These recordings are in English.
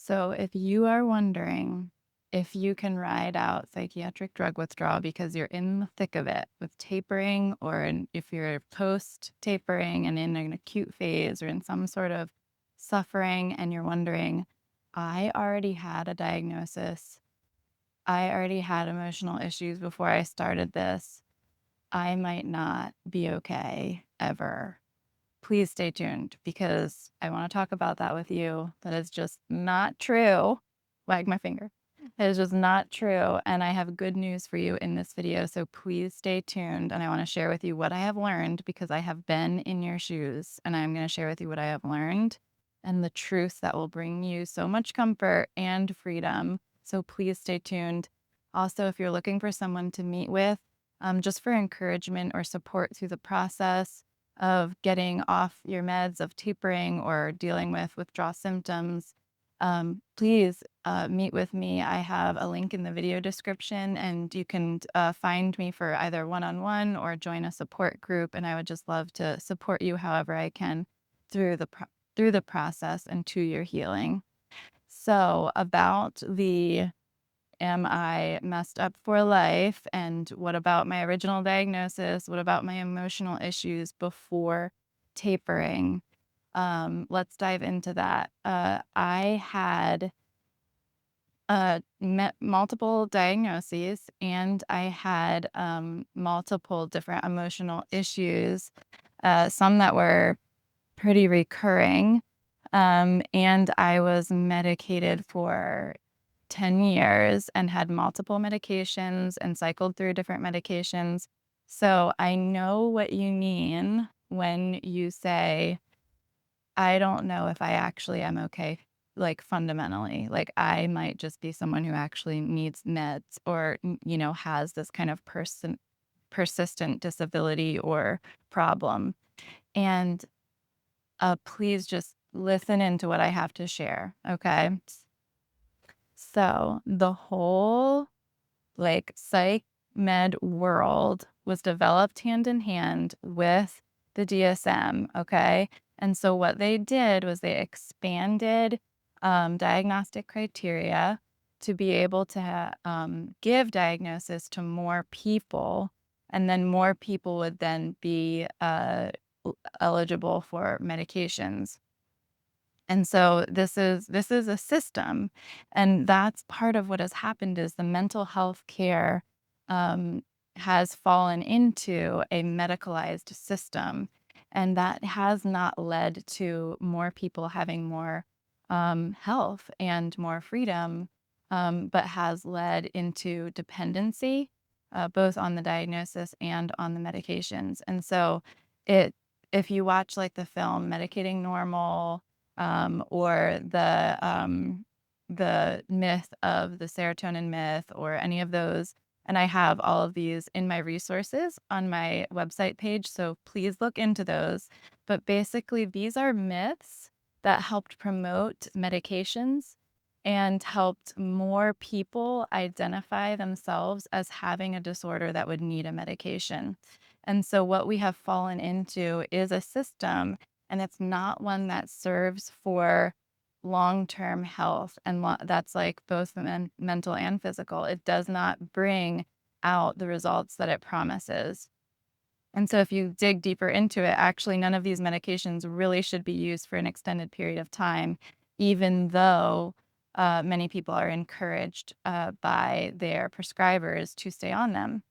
So, if you are wondering if you can ride out psychiatric drug withdrawal because you're in the thick of it with tapering, if you're post tapering and in an acute phase or in some sort of suffering, and you're wondering, I already had a diagnosis, I already had emotional issues before I started this, I might not be okay ever. Please stay tuned because I want to talk about that with you. That is just not true. Wag my finger. That is just not true. And I have good news for you in this video. So please stay tuned. And I want to share with you what I have learned because I have been in your shoes. And I'm going to share with you what I have learned and the truth that will bring you so much comfort and freedom. So please stay tuned. Also, if you're looking for someone to meet with, just for encouragement or support through the process, of getting off your meds, of tapering or dealing with withdrawal symptoms, please meet with me. I have a link in the video description, and you can find me for either one-on-one or join a support group. And I would just love to support you however I can through the process and to your healing. So about the am I messed up for life? And what about my original diagnosis? What about my emotional issues before tapering? Let's dive into that. I had multiple diagnoses, and I had multiple different emotional issues, some that were pretty recurring. And I was medicated for 10 years and had multiple medications and cycled through different medications. So I know what you mean when you say, I don't know if I actually am okay, like fundamentally. Like I might just be someone who actually needs meds or, has this kind of persistent disability or problem. And please just listen into what I have to share. Okay. So the whole psych med world was developed hand in hand with the DSM, okay? And so what they did was they expanded diagnostic criteria to be able to give diagnosis to more people, and then more people would then be eligible for medications. And so this is a system, and that's part of what has happened is the mental health care um, has fallen into a medicalized system, and that has not led to more people having more health and more freedom, but has led into dependency, both on the diagnosis and on the medications. And so it if you watch like the film Medicating Normal, or the myth of the serotonin myth or any of those. And I have all of these in my resources on my website page, so please look into those. But basically, these are myths that helped promote medications and helped more people identify themselves as having a disorder that would need a medication. And so what we have fallen into is a system, and it's not one that serves for long-term health, and that's like both mental and physical. It does not bring out the results that it promises. And so if you dig deeper into it, actually none of these medications really should be used for an extended period of time, even though many people are encouraged by their prescribers to stay on them.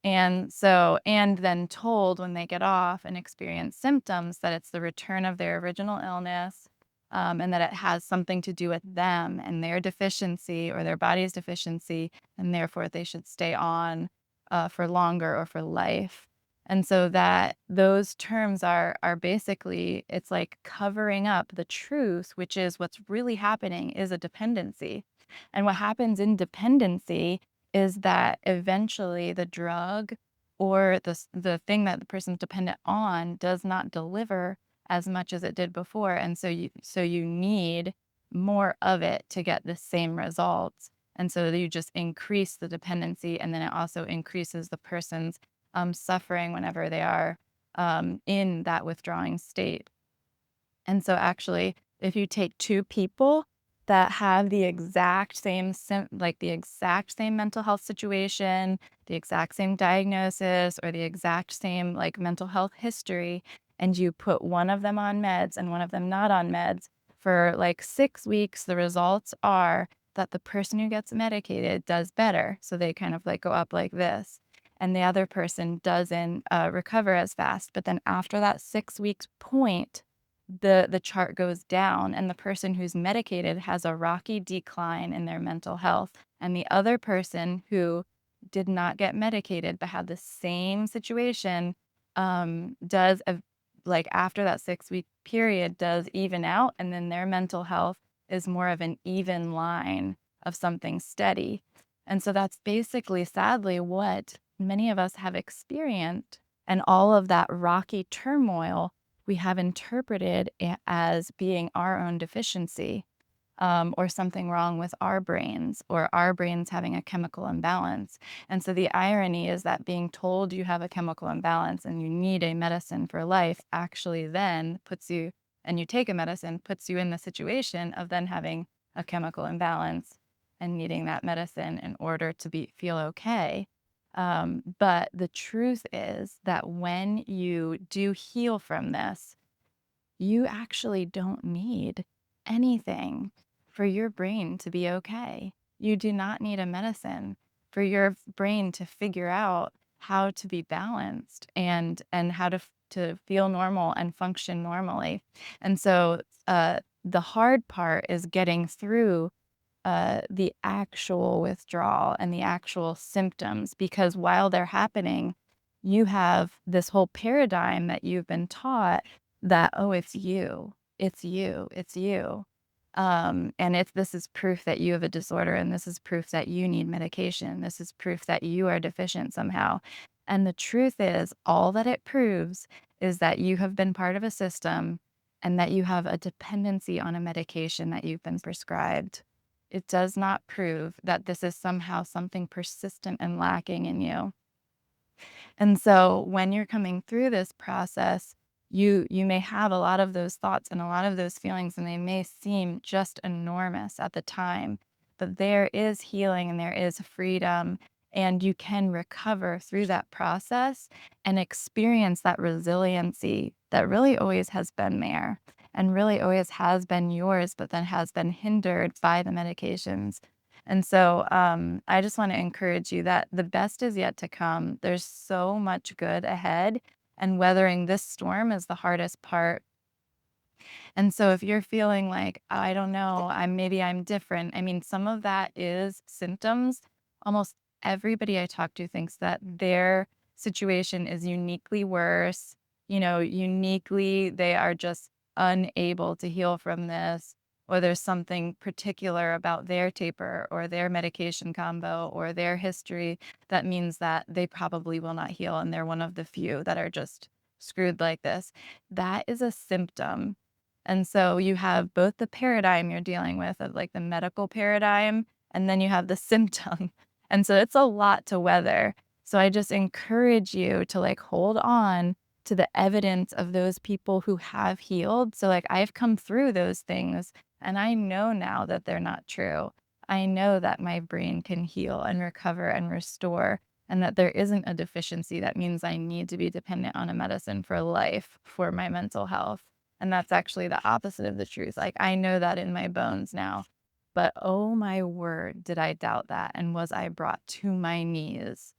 And then told when they get off and experience symptoms that it's the return of their original illness, and that it has something to do with them and their deficiency or their body's deficiency, and therefore they should stay on for longer or for life. And so that those terms are basically, it's like covering up the truth, which is what's really happening is a dependency. And what happens in dependency is that eventually the drug or the thing that the person's dependent on does not deliver as much as it did before, and so you need more of it to get the same results, and so you just increase the dependency, and then it also increases the person's suffering whenever they are in that withdrawing state. And so actually, if you take two people that have the exact same like the exact same mental health situation, the exact same diagnosis, or the exact same like mental health history, and you put one of them on meds and one of them not on meds for like 6 weeks, the results are that the person who gets medicated does better. So they kind of like go up like this. And the other person doesn't recover as fast. But then after that 6 weeks point, the chart goes down, and the person who's medicated has a rocky decline in their mental health. And the other person who did not get medicated but had the same situation does like after that 6 week period does even out, and then their mental health is more of an even line of something steady. And so that's basically, sadly, what many of us have experienced. And all of that rocky turmoil we have interpreted as being our own deficiency, or something wrong with our brains, or our brains having a chemical imbalance. And so the irony is that being told you have a chemical imbalance and you need a medicine for life actually then puts you, and you take a medicine, puts you in the situation of then having a chemical imbalance and needing that medicine in order to feel okay. But the truth is that when you do heal from this, you actually don't need anything for your brain to be okay. You do not need a medicine for your brain to figure out how to be balanced and how to feel normal and function normally. And so the hard part is getting through the actual withdrawal and the actual symptoms, because while they're happening, you have this whole paradigm that you've been taught that, oh, it's you, it's you, it's you. And if this is proof that you have a disorder, and this is proof that you need medication, this is proof that you are deficient somehow. And the truth is, all that it proves is that you have been part of a system and that you have a dependency on a medication that you've been prescribed. It does not prove that this is somehow something persistent and lacking in you. And so when you're coming through this process, you may have a lot of those thoughts and a lot of those feelings, and they may seem just enormous at the time, but there is healing and there is freedom, and you can recover through that process and experience that resiliency that really always has been there and really always has been yours, but then has been hindered by the medications. And so I just want to encourage you that the best is yet to come. There's so much good ahead, and weathering this storm is the hardest part. And so if you're feeling like, I don't know, maybe I'm different. I mean, some of that is symptoms. Almost everybody I talk to thinks that their situation is uniquely worse, uniquely they are just unable to heal from this, or there's something particular about their taper or their medication combo or their history that means that they probably will not heal, and they're one of the few that are just screwed like this. That is a symptom. And so you have both the paradigm you're dealing with of like the medical paradigm, and then you have the symptom. And so it's a lot to weather. So I just encourage you to like hold on to the evidence of those people who have healed. So like I've come through those things, and I know now that they're not true. I know that my brain can heal and recover and restore, and that there isn't a deficiency that means I need to be dependent on a medicine for life for my mental health. And that's actually the opposite of the truth. Like, I know that in my bones now. But oh my word, did I doubt that? And was I brought to my knees,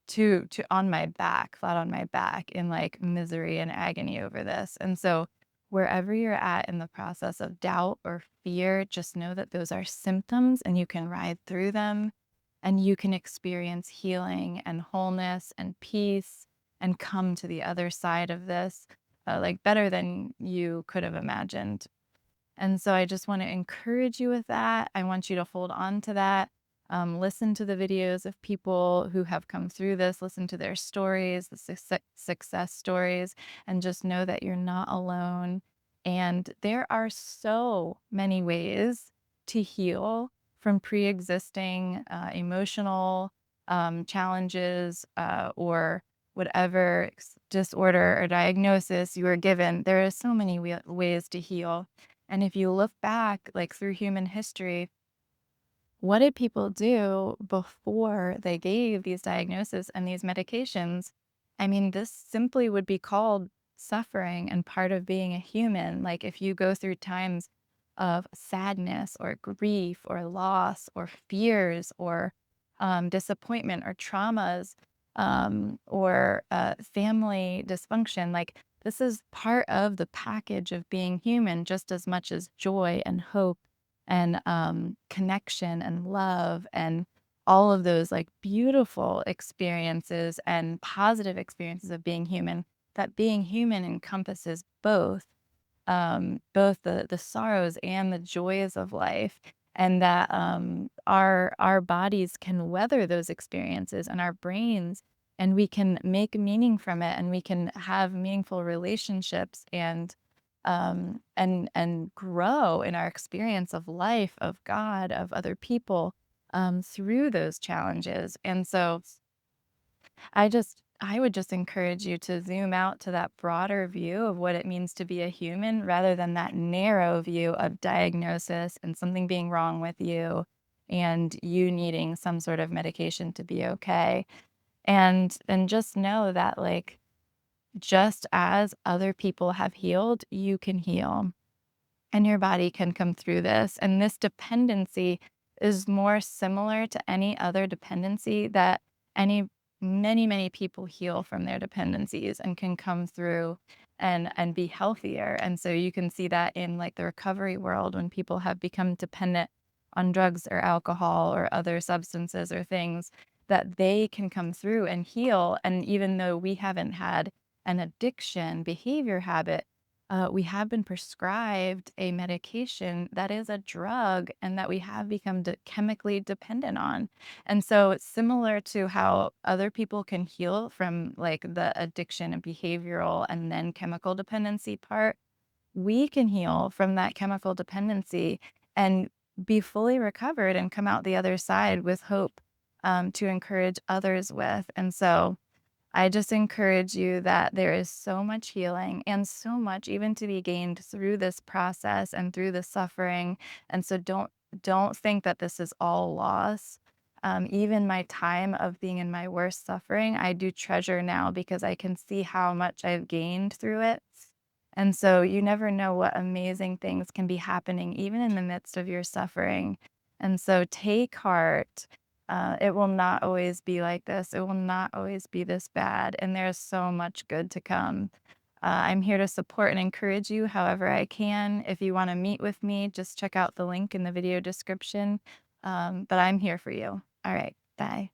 to on my back, flat on my back in like misery and agony over this. And so wherever you're at in the process of doubt or fear, just know that those are symptoms and you can ride through them, and you can experience healing and wholeness and peace and come to the other side of this like better than you could have imagined. And so I just want to encourage you with that. I want you to hold on to that. Listen to the videos of people who have come through this, listen to their stories, the success stories, and just know that you're not alone. And there are so many ways to heal from pre existing emotional challenges, or whatever disorder or diagnosis you are given. There are so many ways to heal. And if you look back, like through human history, what did people do before they gave these diagnoses and these medications? I mean, this simply would be called suffering and part of being a human. Like if you go through times of sadness or grief or loss or fears or disappointment or traumas or family dysfunction, like this is part of the package of being human just as much as joy and hope and connection and love and all of those like beautiful experiences and positive experiences of being human. That being human encompasses both the sorrows and the joys of life, and that our bodies can weather those experiences and our brains, and we can make meaning from it, and we can have meaningful relationships and grow in our experience of life, of God, of other people through those challenges. And so I would just encourage you to zoom out to that broader view of what it means to be a human rather than that narrow view of diagnosis and something being wrong with you and you needing some sort of medication to be okay. And just know that like just as other people have healed, you can heal and your body can come through this. And this dependency is more similar to any other dependency that any many people heal from their dependencies and can come through and be healthier. And so you can see that in like the recovery world when people have become dependent on drugs or alcohol or other substances or things that they can come through and heal. And even though we haven't had an addiction behavior habit, we have been prescribed a medication that is a drug and that we have become chemically dependent on. And so it's similar to how other people can heal from like the addiction and behavioral and then chemical dependency part. We can heal from that chemical dependency and be fully recovered and come out the other side with hope to encourage others with. And so I just encourage you that there is so much healing and so much even to be gained through this process and through the suffering. And so don't think that this is all loss. Even my time of being in my worst suffering, I do treasure now because I can see how much I've gained through it. And so you never know what amazing things can be happening even in the midst of your suffering. And so take heart. It will not always be like this. It will not always be this bad. And there's so much good to come. I'm here to support and encourage you however I can. If you want to meet with me, just check out the link in the video description. But I'm here for you. All right. Bye.